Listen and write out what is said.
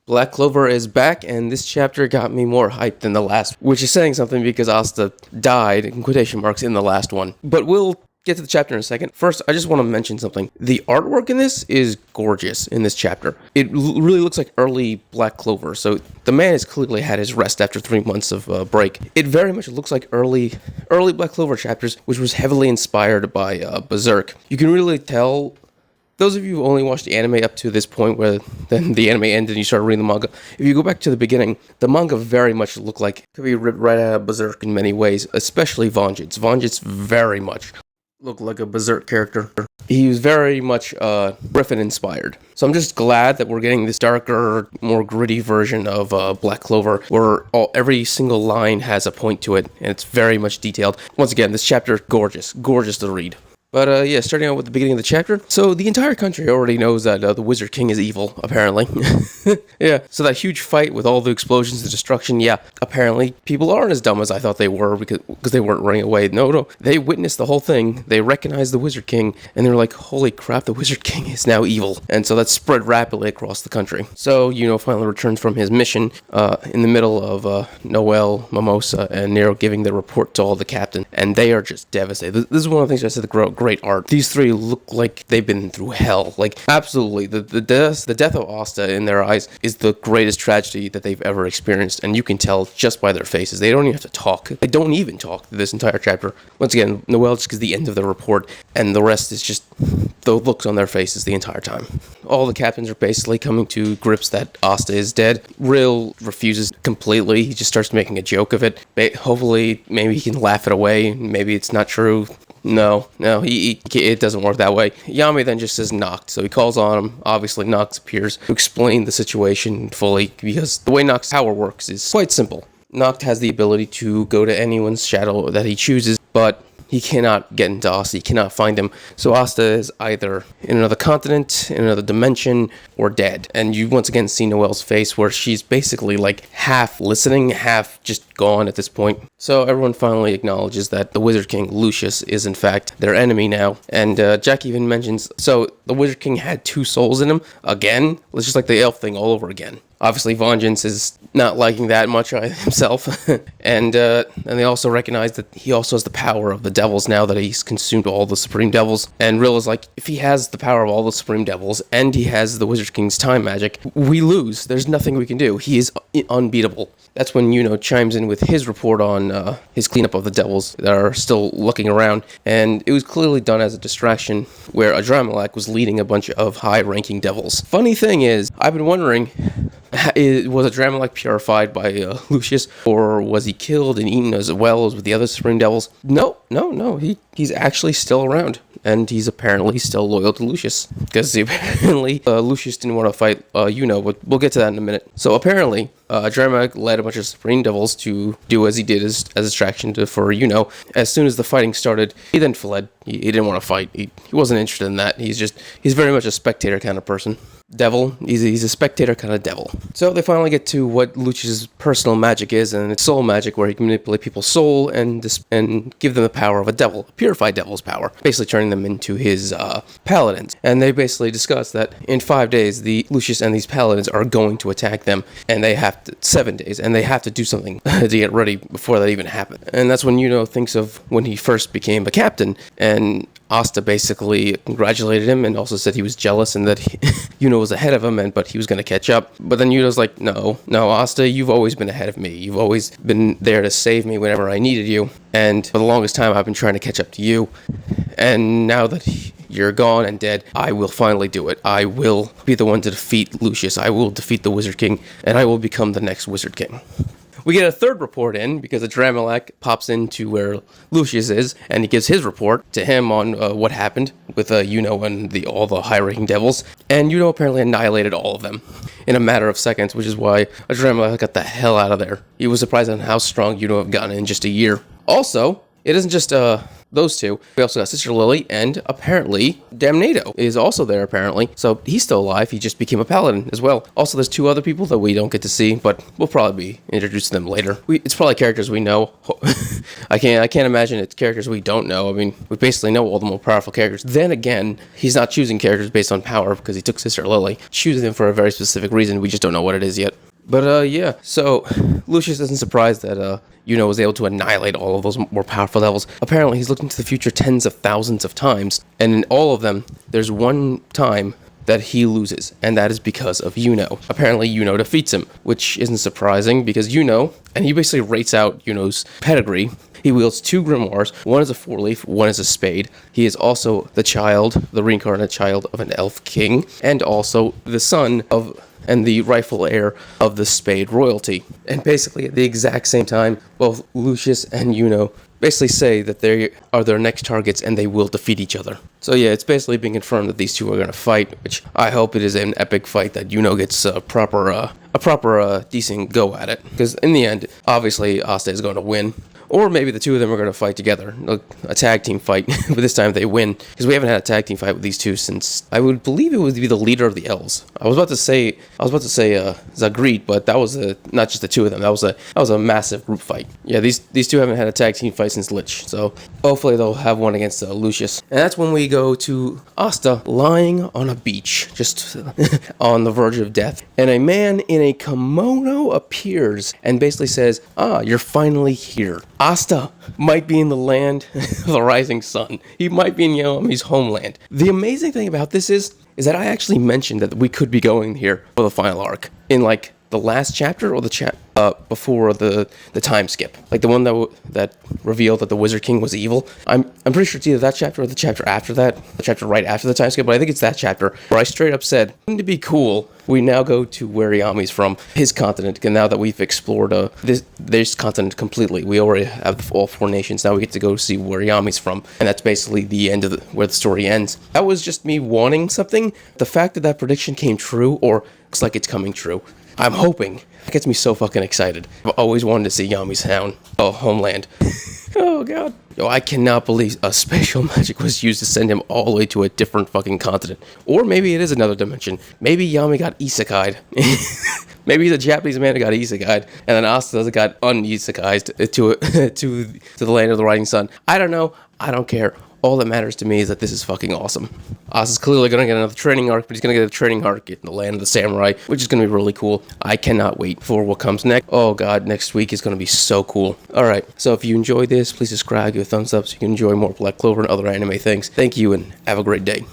Black Clover is back, and this chapter got me more hyped than the last, which is saying something because Asta died, in quotation marks, in the last one. But we'll get to the chapter in a second. First, I just want to mention something. The artwork in this is gorgeous in this chapter. It really looks like early Black Clover, so the man has clearly had his rest after 3 months of break. It very much looks like early Black Clover chapters, which was heavily inspired by Berserk. You can really tell. Those of you who only watched the anime up to this point where then the anime ended and you started reading the manga, if you go back to the beginning, the manga very much looked like it could be ripped right out of Berserk in many ways, especially Vanjitz. Vanjitz very much looked like a Berserk character. He was very much Griffin inspired. So I'm just glad that we're getting this darker, more gritty version of Black Clover, where every single line has a point to it, and it's very much detailed. Once again, this chapter, gorgeous to read. But yeah, starting out with the beginning of the chapter. So the entire country already knows that the Wizard King is evil, apparently. Yeah, so that huge fight with all the explosions and destruction, yeah, apparently people aren't as dumb as I thought they were because they weren't running away. No, they witnessed the whole thing. They recognized the Wizard King, and they were like, holy crap, the Wizard King is now evil. And so that spread rapidly across the country. So, finally returns from his mission in the middle of Noel, Mimosa, and Nero giving their report to all the captains, and they are just devastated. This is one of the things I said the great art. These three look like they've been through hell. Like, absolutely. The death of Asta in their eyes is the greatest tragedy that they've ever experienced, and you can tell just by their faces. They don't even have to talk. They don't even talk this entire chapter. Once again, Noel just gives the end of the report, and the rest is just the looks on their faces the entire time. All the captains are basically coming to grips that Asta is dead. Rill refuses completely. He just starts making a joke of it. Hopefully, maybe he can laugh it away. Maybe it's not true. No, it doesn't work that way. Yami then just says Noct, so he calls on him. Obviously, Noct appears to explain the situation fully, because the way Noct's power works is quite simple. Noct has the ability to go to anyone's shadow that he chooses, but he cannot get into Asta. He cannot find him. So Asta is either in another continent, in another dimension, or dead. And you once again see Noelle's face where she's basically like half listening, half just gone at this point. So everyone finally acknowledges that the Wizard King, Lucius, is in fact their enemy now. And Jack even mentions, so the Wizard King had 2 souls in him. Again, it's just like the elf thing all over again. Obviously, Vanjitz is not liking that much himself. and they also recognize that he also has the power of the devils now that he's consumed all the Supreme Devils. And Rill is like, if he has the power of all the Supreme Devils, and he has the Wizard King's time magic, we lose. There's nothing we can do. He is unbeatable. That's when chimes in with his report on his cleanup of the devils that are still looking around. And it was clearly done as a distraction, where Adramelech was leading a bunch of high-ranking devils. Funny thing is, I've been wondering, was Adramelech purified by Lucius, or was he killed and eaten as well as with the other Supreme Devils? No. He's actually still around, and he's apparently still loyal to Lucius, because apparently Lucius didn't want to fight but we'll get to that in a minute. So apparently Adramelech led a bunch of Supreme Devils to do as he did as a distraction for As soon as the fighting started, he then fled. He didn't want to fight. He wasn't interested in that. He's very much a spectator kind of person. Devil. He's a spectator kind of devil. So they finally get to what Lucius' personal magic is, and it's soul magic, where he can manipulate people's soul and give them the power of a devil, a purified devil's power, basically turning them into his paladins. And they basically discuss that in 5 days, Lucius and these paladins are going to attack them, and they have 7 days, and they have to do something to get ready before that even happens. And that's when thinks of when he first became a captain, and Asta basically congratulated him and also said he was jealous and that Yuno was ahead of him, but he was going to catch up. But then Yuno's like, no, Asta, you've always been ahead of me. You've always been there to save me whenever I needed you. And for the longest time, I've been trying to catch up to you. And now that you're gone and dead, I will finally do it. I will be the one to defeat Lucius. I will defeat the Wizard King, and I will become the next Wizard King. We get a third report in, because Adramelech pops into where Lucius is, and he gives his report to him on what happened with and all the high-ranking devils. And apparently annihilated all of them in a matter of seconds, which is why Adramelech got the hell out of there. He was surprised on how strong had gotten in just a year. Also, it isn't just those two. We also got Sister Lily, and apparently Damnado is also there, apparently. So he's still alive. He just became a paladin as well. Also, there's two other people that we don't get to see, but we'll probably be introduced to them later. It's probably characters we know. I can't imagine it's characters we don't know. I mean, we basically know all the more powerful characters. Then again, he's not choosing characters based on power because he took Sister Lily. Choosing them for a very specific reason. We just don't know what it is yet. But, yeah, so Lucius isn't surprised that, Yuno was able to annihilate all of those more powerful devils. Apparently, he's looked into the future tens of thousands of times, and in all of them, there's one time that he loses, and that is because of Yuno. Apparently, Yuno defeats him, which isn't surprising, because Yuno, and he basically rates out Yuno's pedigree. He wields two grimoires. One is a four-leaf, one is a spade. He is also the reincarnate child of an elf king, and also the son of and the rightful heir of the spade royalty. And basically, at the exact same time, both Lucius and Yuno basically say that they are their next targets and they will defeat each other. So yeah, it's basically being confirmed that these two are going to fight, which I hope it is an epic fight that Yuno gets a proper decent go at it. Because in the end, obviously, Asta is going to win. Or maybe the two of them are going to fight together. A tag team fight, but this time they win. Because we haven't had a tag team fight with these two since, I would believe it would be the leader of the Elves. I was about to say Zagreet, but that was not just the two of them. That was a massive group fight. Yeah, these two haven't had a tag team fight since Lich. So hopefully they'll have one against Lucius. And that's when we go to Asta lying on a beach, just on the verge of death. And a man in a kimono appears and basically says, you're finally here. Asta might be in the land of the rising sun. He might be in Yaomi's homeland. The amazing thing about this is that I actually mentioned that we could be going here for the final arc in like the last chapter or the before the time skip, like the one that revealed that the Wizard King was evil. I'm pretty sure it's either that chapter or the chapter after that, the chapter right after the time skip, but I think it's that chapter where I straight up said, wouldn't it be cool? We now go to where Yami's from, his continent, and now that we've explored this continent completely, we already have all four nations. Now we get to go see where Yami's from, and that's basically the end of where the story ends. That was just me wanting something. The fact that that prediction came true, or looks like it's coming true, I'm hoping. It gets me so fucking excited. I've always wanted to see Yami's homeland. Oh, God. Yo, I cannot believe a spatial magic was used to send him all the way to a different fucking continent. Or maybe it is another dimension. Maybe Yami got isekai'd. Maybe he's a Japanese man who got isekai'd, and then Asta got un-isekai'd to the land of the rising sun. I don't know. I don't care. All that matters to me is that this is fucking awesome. Asta's clearly going to get another training arc, but he's going to get a training arc in the land of the samurai, which is going to be really cool. I cannot wait for what comes next. Oh god, next week is going to be so cool. Alright, so if you enjoyed this, please subscribe, give a thumbs up so you can enjoy more Black Clover and other anime things. Thank you and have a great day.